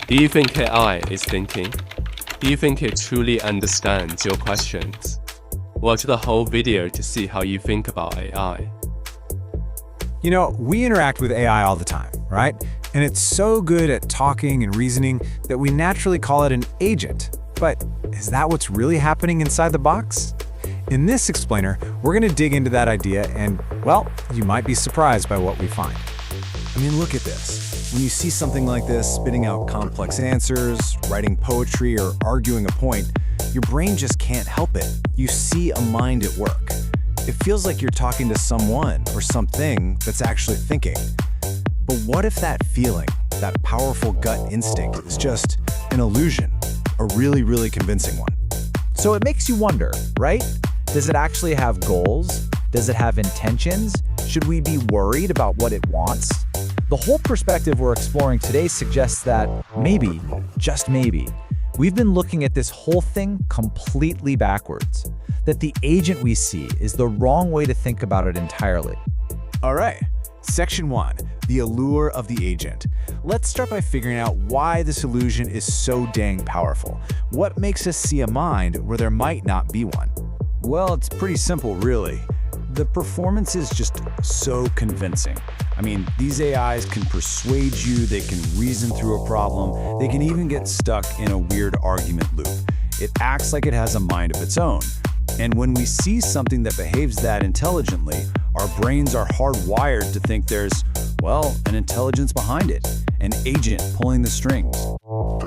Do you think AI is thinking? Do you think it truly understands your questions? Watch the whole video to see how you think about AI. You know, we interact with AI all the time, right? And it's so good at talking and reasoning that we naturally call it an agent. But is that what's really happening inside the box? In this explainer, we're going to dig into that idea and, well, you might be surprised by what we find. I mean, look at this. When you see something like this, spitting out complex answers, writing poetry, or arguing a point, your brain just can't help it. You see a mind at work. It feels like you're talking to someone or something that's actually thinking. But what if that feeling, that powerful gut instinct, is just an illusion, a really, really convincing one? So it makes you wonder, right? Does it actually have goals? Does it have intentions? Should we be worried about what it wants? The whole perspective we're exploring today suggests that maybe, just maybe, we've been looking at this whole thing completely backwards. That the agent we see is the wrong way to think about it entirely. All right, Section 1, the allure of the agent. Let's start by figuring out why this illusion is so dang powerful. What makes us see a mind where there might not be one? Well, it's pretty simple, really. The performance is just so convincing. I mean, these AIs can persuade you, they can reason through a problem, they can even get stuck in a weird argument loop. It acts like it has a mind of its own. And when we see something that behaves that intelligently, our brains are hardwired to think there's, well, an intelligence behind it, an agent pulling the strings.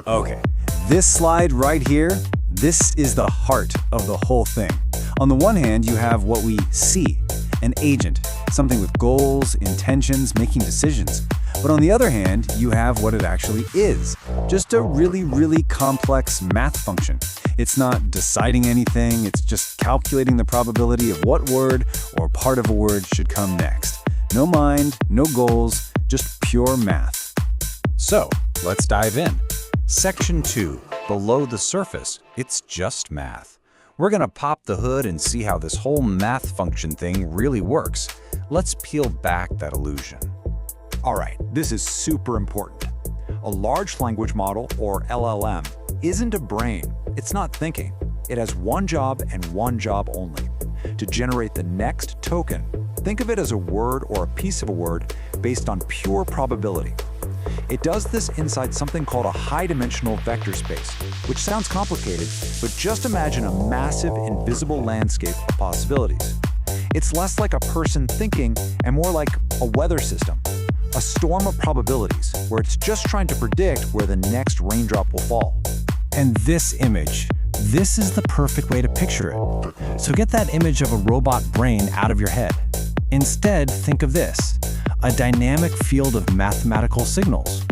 Okay, this slide right here, this is the heart of the whole thing. On the one hand, you have what we see, an agent, something with goals, intentions, making decisions. But on the other hand, you have what it actually is, just a really, really complex math function. It's not deciding anything, it's just calculating the probability of what word or part of a word should come next. No mind, no goals, just pure math. So, let's dive in. Section 2, below the surface, it's just math. We're going to pop the hood and see how this whole math function thing really works. Let's peel back that illusion. All right, this is super important. A large language model, or LLM, isn't a brain. It's not thinking. It has one job and one job only: to generate the next token. Think of it as a word or a piece of a word based on pure probability. It does this inside something called a high-dimensional vector space, which sounds complicated, but just imagine a massive, invisible landscape of possibilities. It's less like a person thinking and more like a weather system, a storm of probabilities where it's just trying to predict where the next raindrop will fall. And this image, this is the perfect way to picture it. So get that image of a robot brain out of your head. Instead, think of this: a dynamic field of mathematical signals.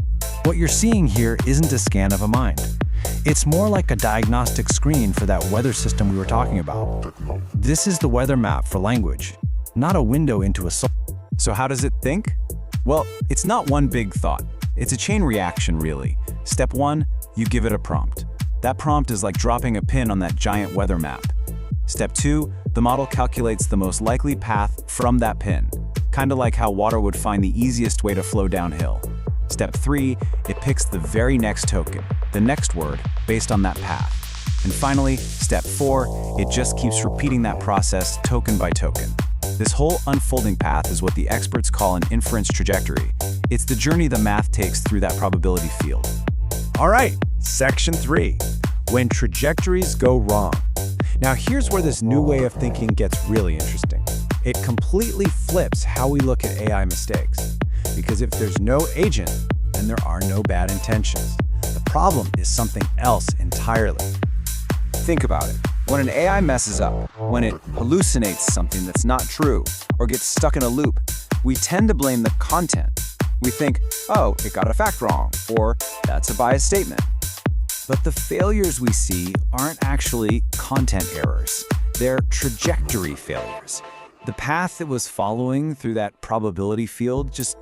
What you're seeing here isn't a scan of a mind. It's more like a diagnostic screen for that weather system we were talking about. This is the weather map for language, not a window into a soul. So how does it think? Well, it's not one big thought. It's a chain reaction, really. Step 1, you give it a prompt. That prompt is like dropping a pin on that giant weather map. Step 2, the model calculates the most likely path from that pin, kind of like how water would find the easiest way to flow downhill. Step 3, it picks the very next token, the next word, based on that path. And finally, step 4, it just keeps repeating that process token by token. This whole unfolding path is what the experts call an inference trajectory. It's the journey the math takes through that probability field. All right, Section 3, when trajectories go wrong. Now here's where this new way of thinking gets really interesting. It completely flips how we look at AI mistakes. Because if there's no agent, then there are no bad intentions. The problem is something else entirely. Think about it. When an AI messes up, when it hallucinates something that's not true, or gets stuck in a loop, we tend to blame the content. We think, oh, it got a fact wrong, or that's a biased statement. But the failures we see aren't actually content errors. They're trajectory failures. The path it was following through that probability field just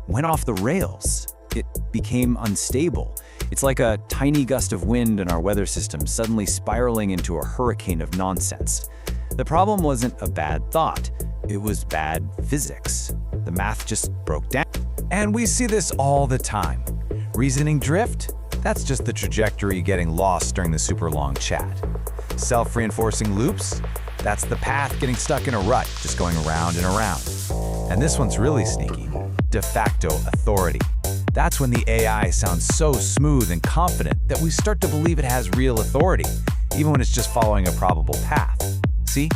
went off the rails. It became unstable. It's like a tiny gust of wind in our weather system suddenly spiraling into a hurricane of nonsense. The problem wasn't a bad thought. It was bad physics. The math just broke down. And we see this all the time. Reasoning drift? That's just the trajectory getting lost during the super long chat. Self-reinforcing loops? That's the path getting stuck in a rut, just going around and around. And this one's really sneaky. De facto authority. That's when the AI sounds so smooth and confident that we start to believe it has real authority, even when it's just following a probable path. See?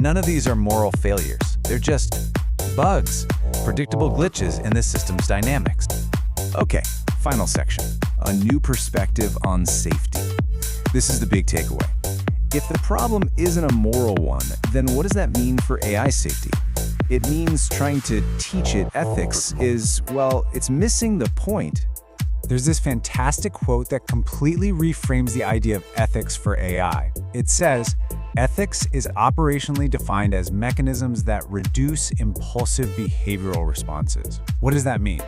None of these are moral failures. They're just bugs, predictable glitches in the system's dynamics. Okay, final section. A new perspective on safety. This is the big takeaway. If the problem isn't a moral one, then what does that mean for AI safety? It means trying to teach it ethics is, well, it's missing the point. There's this fantastic quote that completely reframes the idea of ethics for AI. It says, ethics is operationally defined as mechanisms that reduce impulsive behavioral responses. What does that mean?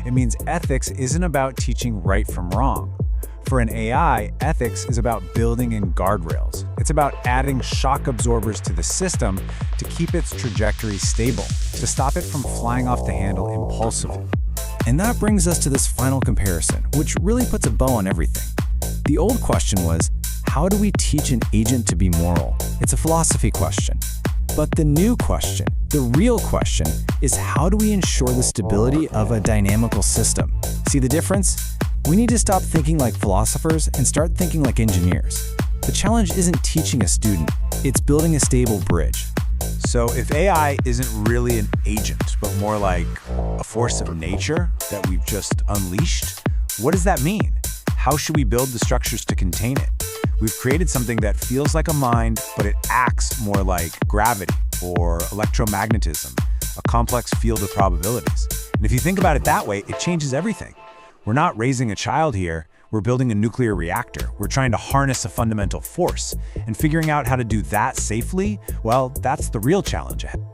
It means ethics isn't about teaching right from wrong. For an AI, ethics is about building in guardrails. It's about adding shock absorbers to the system to keep its trajectory stable, to stop it from flying off the handle impulsively. And that brings us to this final comparison, which really puts a bow on everything. The old question was, how do we teach an agent to be moral? It's a philosophy question. But the new question, the real question, is how do we ensure the stability of a dynamical system? See the difference? We need to stop thinking like philosophers and start thinking like engineers. The challenge isn't teaching a student, it's building a stable bridge. So if AI isn't really an agent, but more like a force of nature that we've just unleashed, what does that mean? How should we build the structures to contain it? We've created something that feels like a mind, but it acts more like gravity or electromagnetism, a complex field of probabilities. And if you think about it that way, it changes everything. We're not raising a child here, we're building a nuclear reactor. We're trying to harness a fundamental force. And figuring out how to do that safely, well, that's the real challenge ahead.